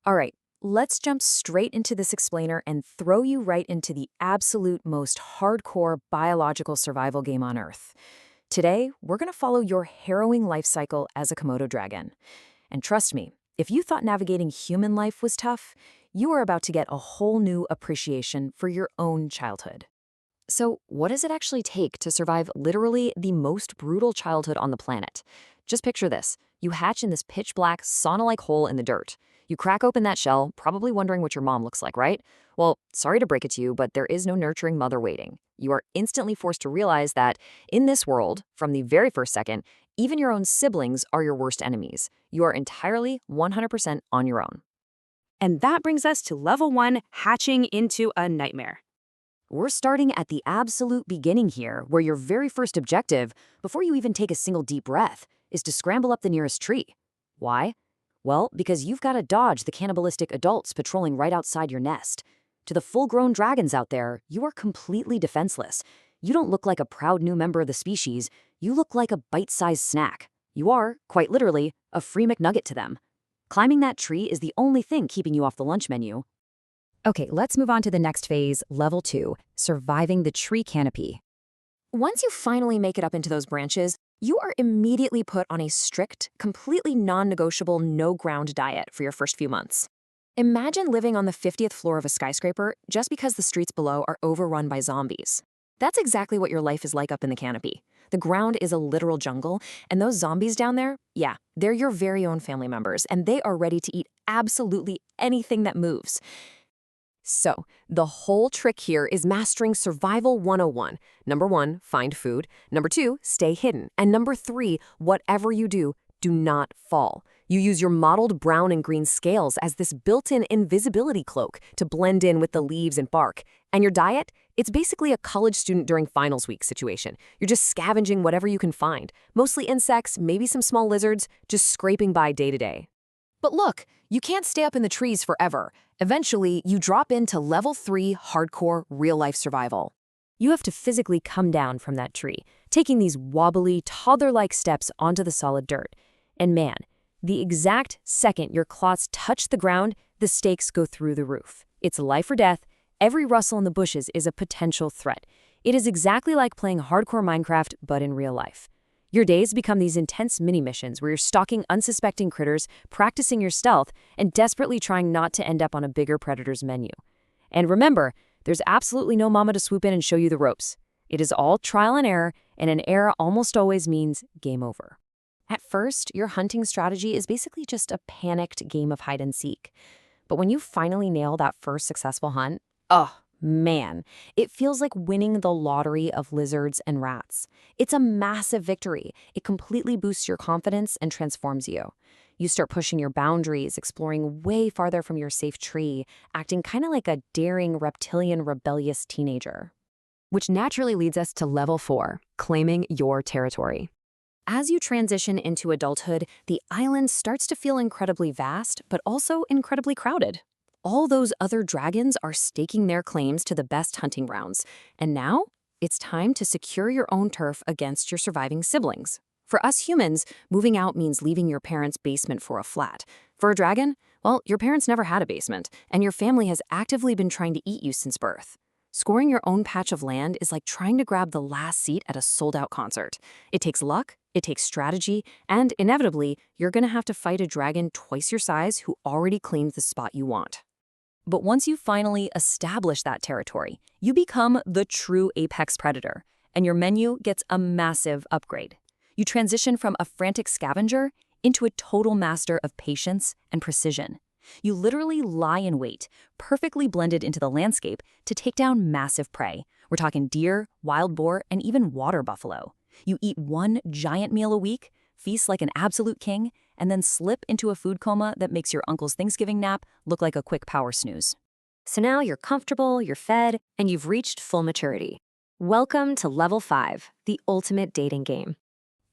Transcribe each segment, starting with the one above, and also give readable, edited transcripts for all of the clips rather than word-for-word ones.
All right, let's jump straight into this explainer and throw you right into the absolute most hardcore biological survival game on Earth. Today, we're going to follow your harrowing life cycle as a Komodo dragon. And trust me, if you thought navigating human life was tough, you are about to get a whole new appreciation for your own childhood. So, what does it actually take to survive literally the most brutal childhood on the planet? Just picture this. You hatch in this pitch black, sauna like hole in the dirt. You crack open that shell, probably wondering what your mom looks like, right? Well, sorry to break it to you, but there is no nurturing mother waiting. You are instantly forced to realize that in this world, from the very first second, even your own siblings are your worst enemies. You are entirely 100% on your own. And that brings us to level 1, hatching into a nightmare. We're starting at the absolute beginning here, where your very first objective, before you even take a single deep breath, is to scramble up the nearest tree. Why? Well, because you've got to dodge the cannibalistic adults patrolling right outside your nest. To the full-grown dragons out there, you are completely defenseless. You don't look like a proud new member of the species. You look like a bite-sized snack. You are, quite literally, a free McNugget to them. Climbing that tree is the only thing keeping you off the lunch menu. Okay, let's move on to the next phase, level 2, surviving the tree canopy. Once you finally make it up into those branches, you are immediately put on a strict, completely non-negotiable no-ground diet for your first few months. Imagine living on the 50th floor of a skyscraper just because the streets below are overrun by zombies. That's exactly what your life is like up in the canopy. The ground is a literal jungle, and those zombies down there, yeah, they're your very own family members, and they are ready to eat absolutely anything that moves. So, the whole trick here is mastering Survival 101. Number 1, find food. Number 2, stay hidden. And number 3, whatever you do, do not fall. You use your mottled brown and green scales as this built-in invisibility cloak to blend in with the leaves and bark. And your diet? It's basically a college student during finals week situation. You're just scavenging whatever you can find. Mostly insects, maybe some small lizards, just scraping by day to day. But look, you can't stay up in the trees forever. Eventually, you drop into level 3 hardcore real-life survival. You have to physically come down from that tree, taking these wobbly, toddler-like steps onto the solid dirt. And man, the exact second your claws touch the ground, the stakes go through the roof. It's life or death. Every rustle in the bushes is a potential threat. It is exactly like playing hardcore Minecraft, but in real life. Your days become these intense mini-missions where you're stalking unsuspecting critters, practicing your stealth, and desperately trying not to end up on a bigger predator's menu. And remember, there's absolutely no mama to swoop in and show you the ropes. It is all trial and error, and an error almost always means game over. At first, your hunting strategy is basically just a panicked game of hide and seek. But when you finally nail that first successful hunt, oh, man, it feels like winning the lottery of lizards and rats. It's a massive victory. It completely boosts your confidence and transforms you. You start pushing your boundaries, exploring way farther from your safe tree, acting kind of like a daring reptilian rebellious teenager. Which naturally leads us to level 4, claiming your territory. As you transition into adulthood, the island starts to feel incredibly vast, but also incredibly crowded. All those other dragons are staking their claims to the best hunting grounds, and now it's time to secure your own turf against your surviving siblings. For us humans, moving out means leaving your parents' basement for a flat. For a dragon, well, your parents never had a basement, and your family has actively been trying to eat you since birth. Scoring your own patch of land is like trying to grab the last seat at a sold-out concert. It takes luck, it takes strategy, and inevitably, you're going to have to fight a dragon twice your size who already claimed the spot you want. But once you finally establish that territory, you become the true apex predator, and your menu gets a massive upgrade. You transition from a frantic scavenger into a total master of patience and precision. You literally lie in wait, perfectly blended into the landscape to take down massive prey. We're talking deer, wild boar, and even water buffalo. You eat one giant meal a week, feast like an absolute king, and then slip into a food coma that makes your uncle's Thanksgiving nap look like a quick power snooze. So now you're comfortable, you're fed, and you've reached full maturity. Welcome to level 5, the ultimate dating game.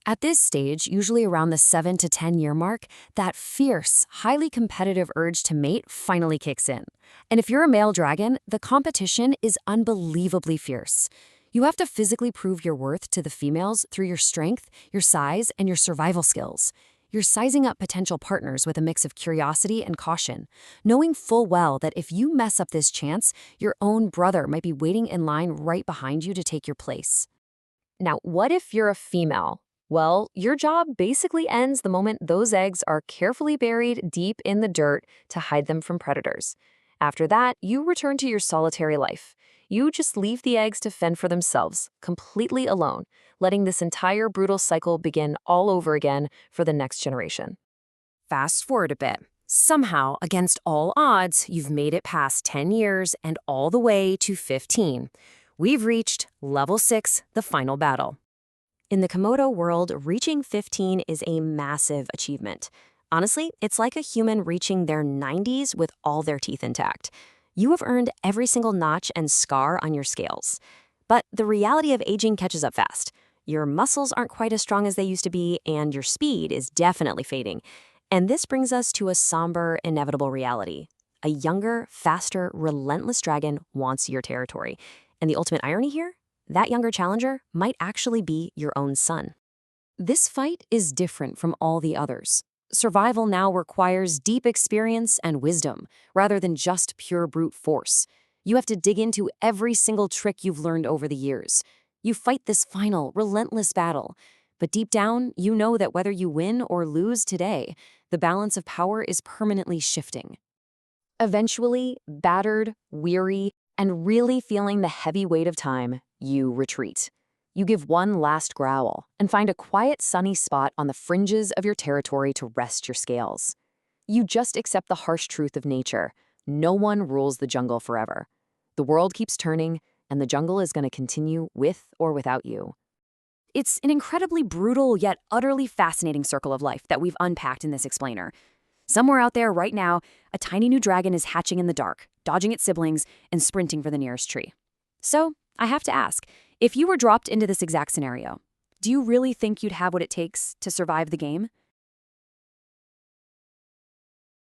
At this stage, usually around the 7 to 10 year mark, that fierce, highly competitive urge to mate finally kicks in. And if you're a male dragon, the competition is unbelievably fierce. You have to physically prove your worth to the females through your strength, your size, and your survival skills. You're sizing up potential partners with a mix of curiosity and caution, knowing full well that if you mess up this chance, your own brother might be waiting in line right behind you to take your place. Now, what if you're a female? Well, your job basically ends the moment those eggs are carefully buried deep in the dirt to hide them from predators. After that, you return to your solitary life. You just leave the eggs to fend for themselves, completely alone, letting this entire brutal cycle begin all over again for the next generation. Fast forward a bit. Somehow, against all odds, you've made it past 10 years and all the way to 15. We've reached level 6, the final battle. In the Komodo world, reaching 15 is a massive achievement. Honestly, it's like a human reaching their 90s with all their teeth intact. You have earned every single notch and scar on your scales. But the reality of aging catches up fast. Your muscles aren't quite as strong as they used to be, and your speed is definitely fading. And this brings us to a somber, inevitable reality. A younger, faster, relentless dragon wants your territory. And the ultimate irony here? That younger challenger might actually be your own son. This fight is different from all the others. Survival now requires deep experience and wisdom, rather than just pure brute force. You have to dig into every single trick you've learned over the years. You fight this final, relentless battle. But deep down, you know that whether you win or lose today, the balance of power is permanently shifting. Eventually, battered, weary, and really feeling the heavy weight of time, you retreat. You give one last growl and find a quiet, sunny spot on the fringes of your territory to rest your scales. You just accept the harsh truth of nature. No one rules the jungle forever. The world keeps turning, and the jungle is going to continue with or without you. It's an incredibly brutal yet utterly fascinating circle of life that we've unpacked in this explainer. Somewhere out there right now, a tiny new dragon is hatching in the dark, dodging its siblings, and sprinting for the nearest tree. So, I have to ask, if you were dropped into this exact scenario, do you really think you'd have what it takes to survive the game?